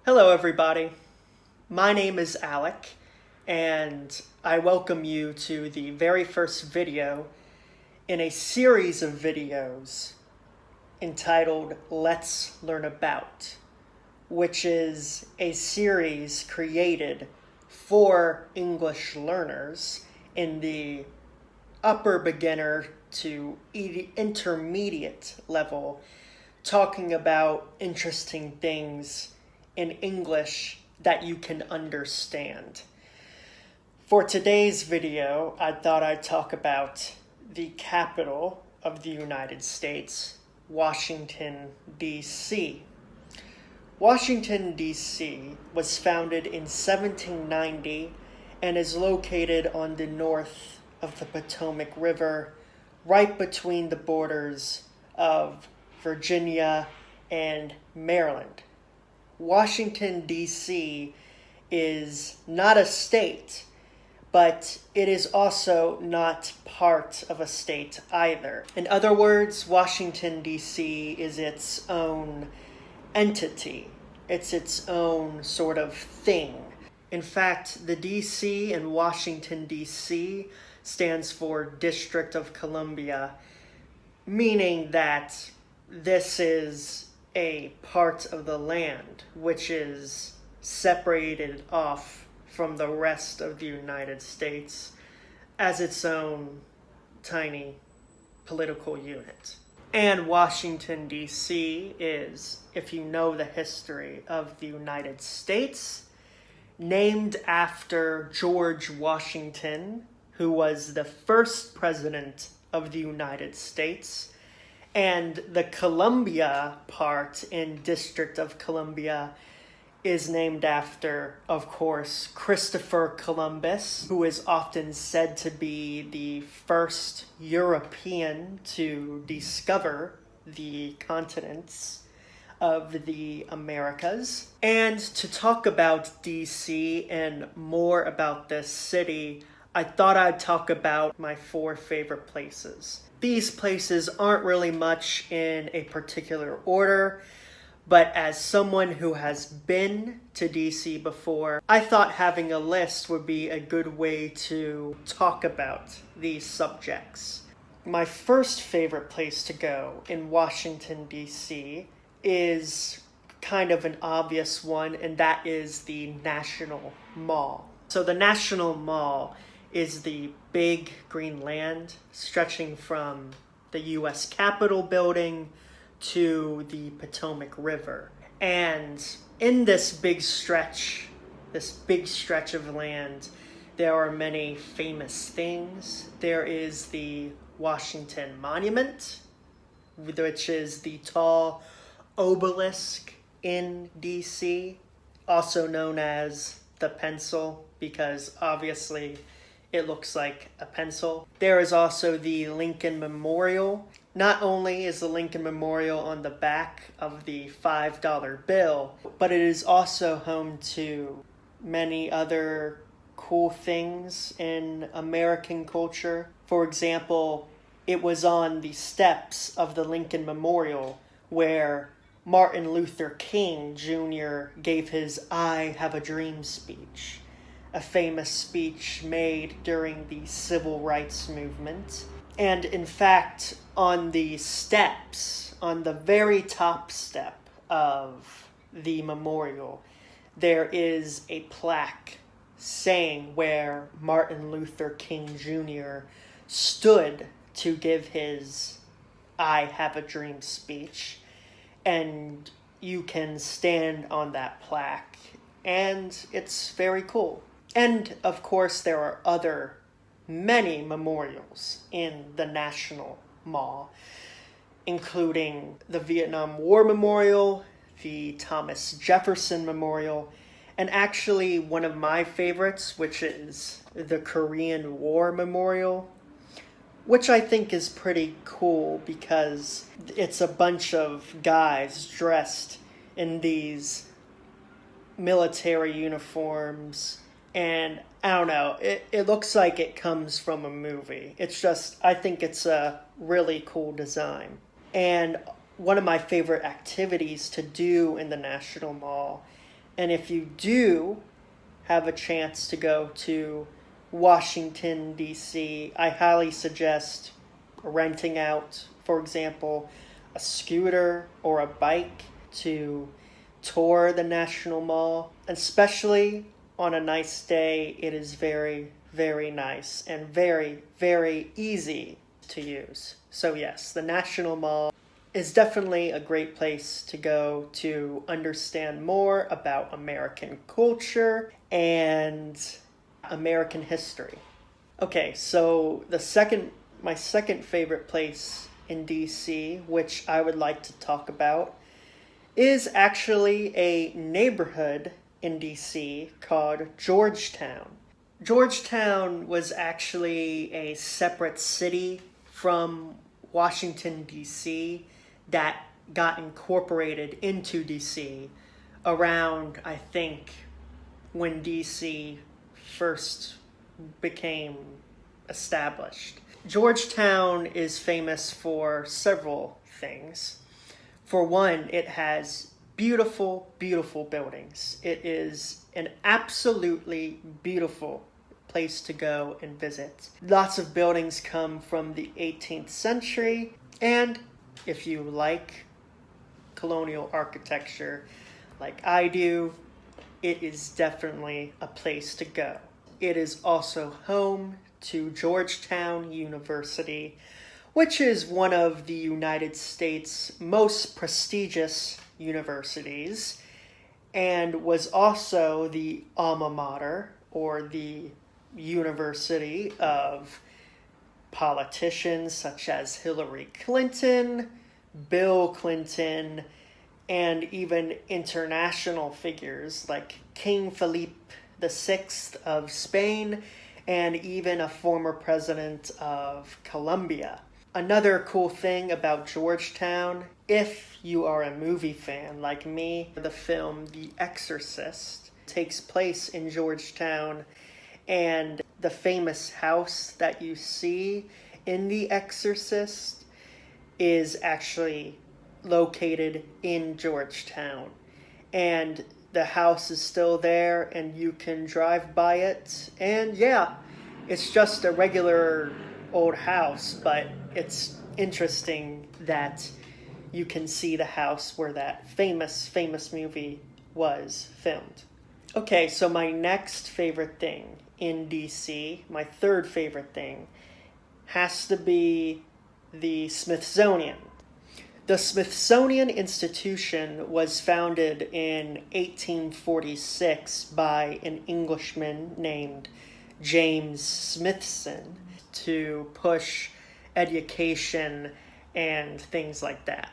Hello, everybody. My name is Alek, and I welcome you to the very first video in a series of videos entitled Let's Learn About, which is a series created for English learners in the upper beginner to intermediate level, talking about interesting things in English that you can understand. For today's video, I thought I'd talk about the capital of the United States, Washington, D.C. Washington, D.C. was founded in 1790 and is located on the north of the Potomac River, right between the borders of Virginia and Maryland. Washington, D.C. is not a state, but it is also not part of a state either. In other words, Washington, D.C. is its own entity. It's its own sort of thing. In fact, the D.C. in Washington, D.C. stands for District of Columbia, meaning that this is a part of the land which is separated off from the rest of the United States as its own tiny political unit. And Washington, D.C. is, if you know the history of the United States, named after George Washington, who was the first president of the United States. And the Columbia part in District of Columbia is named after, of course, Christopher Columbus, who is often said to be the first European to discover the continents of the Americas. And to talk about DC and more about this city, I thought I'd talk about my 4 favorite places. These places aren't really much in a particular order, but as someone who has been to DC before, I thought having a list would be a good way to talk about these subjects. My first favorite place to go in Washington, D.C. is kind of an obvious one, and that is the National Mall. So the National Mall is the big green land stretching from the U.S. Capitol building to the Potomac River. And in this big stretch of land, there are many famous things. There is the Washington Monument, which is the tall obelisk in D.C., also known as the pencil, because obviously it looks like a pencil. There is also the Lincoln Memorial. Not only is the Lincoln Memorial on the back of the $5 bill, but it is also home to many other cool things in American culture. For example, it was on the steps of the Lincoln Memorial where Martin Luther King Jr. gave his "I Have a Dream" speech, a famous speech made during the Civil Rights Movement. And in fact, on the steps, on the very top step of the memorial, there is a plaque saying where Martin Luther King Jr. stood to give his "I Have a Dream" speech. And you can stand on that plaque, and it's very cool. And of course, there are many memorials in the National Mall, including the Vietnam War Memorial, the Thomas Jefferson Memorial, and actually one of my favorites, which is the Korean War Memorial, which I think is pretty cool because it's a bunch of guys dressed in these military uniforms, and I don't know, it looks like it comes from a movie. I think it's a really cool design. And one of my favorite activities to do in the National Mall And if you do have a chance to go to Washington, D.C., I highly suggest renting out, for example, a scooter or a bike to tour the National Mall. Especially on a nice day, it is very, very nice and very, very easy to use. So yes, the National Mall is definitely a great place to go to understand more about American culture and American history. Okay, so my second favorite place in DC, which I would like to talk about, is actually a neighborhood in DC called Georgetown. Georgetown was actually a separate city from Washington, D.C. that got incorporated into DC around, I think, when DC first became established. Georgetown is famous for several things. For one, it has beautiful, beautiful buildings. It is an absolutely beautiful place to go and visit. Lots of buildings come from the 18th century, and if you like colonial architecture like I do, it is definitely a place to go. It is also home to Georgetown University, which is one of the United States' most prestigious universities, and was also the alma mater, or the university of politicians such as Hillary Clinton, Bill Clinton, and even international figures like King Felipe VI of Spain, and even a former president of Colombia. Another cool thing about Georgetown, if you are a movie fan like me, the film The Exorcist takes place in Georgetown, and the famous house that you see in The Exorcist is actually located in Georgetown. And the house is still there, and you can drive by it, and yeah, it's just a regular old house, but it's interesting that you can see the house where that famous movie was filmed. Okay, so my next favorite thing in DC, my third favorite thing, has to be the Smithsonian. The Smithsonian Institution was founded in 1846 by an Englishman named James Smithson to push education and things like that.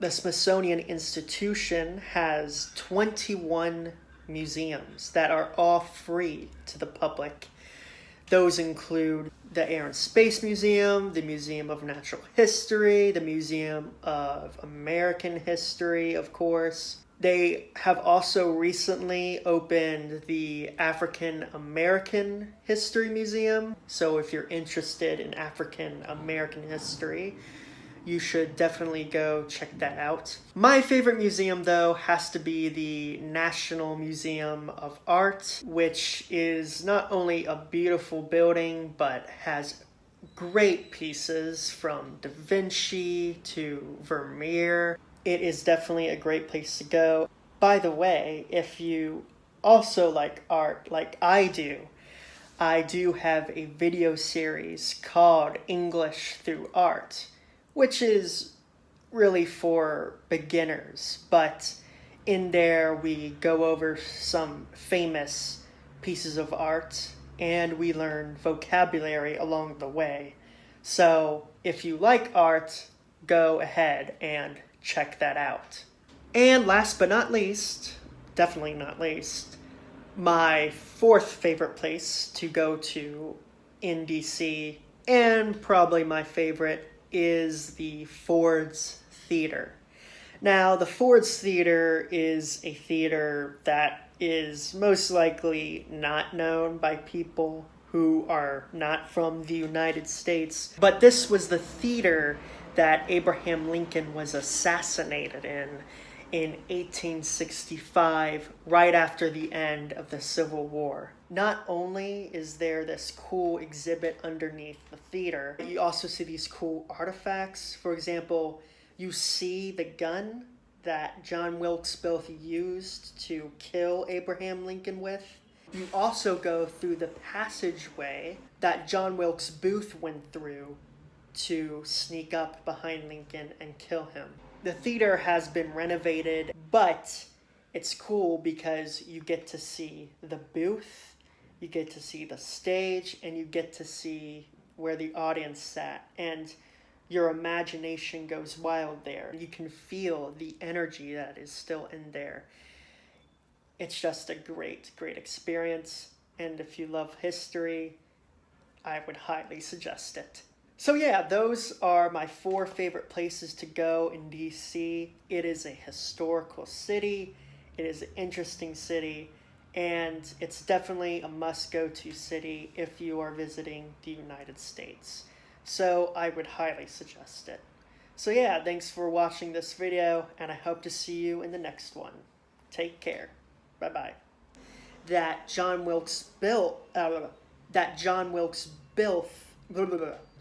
The Smithsonian Institution has 21 museums that are all free to the public. Those include the Air and Space Museum, the Museum of Natural History, the Museum of American History, of course. They have also recently opened the African American History Museum. So if you're interested in African American history, you should definitely go check that out. My favorite museum, though, has to be the National Museum of Art, which is not only a beautiful building, but has great pieces from Da Vinci to Vermeer. It is definitely a great place to go. By the way, if you also like art like I do have a video series called English Through Art, which is really for beginners, but in there we go over some famous pieces of art and we learn vocabulary along the way. So if you like art, go ahead and check that out. And last but not least, definitely not least, my fourth favorite place to go to in DC, and probably my favorite, is the Ford's Theater. Now, the Ford's Theater is a theater that is most likely not known by people who are not from the United States, but this was the theater that Abraham Lincoln was assassinated in in 1865, right after the end of the Civil War. Not only is there this cool exhibit underneath the theater, you also see these cool artifacts. For example, you see the gun that John Wilkes Booth used to kill Abraham Lincoln with. You also go through the passageway that John Wilkes Booth went through to sneak up behind Lincoln and kill him. The theater has been renovated, but it's cool because you get to see the booth, you get to see the stage, and you get to see where the audience sat. And your imagination goes wild there. You can feel the energy that is still in there. It's just a great, great experience. And if you love history, I would highly suggest it. So yeah, those are my 4 favorite places to go in DC. It is a historical city, it is an interesting city, and it's definitely a must-go-to city if you are visiting the United States. So I would highly suggest it. So yeah, thanks for watching this video, and I hope to see you in the next one. Take care. Bye-bye. That John Wilkes built,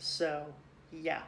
so, yeah.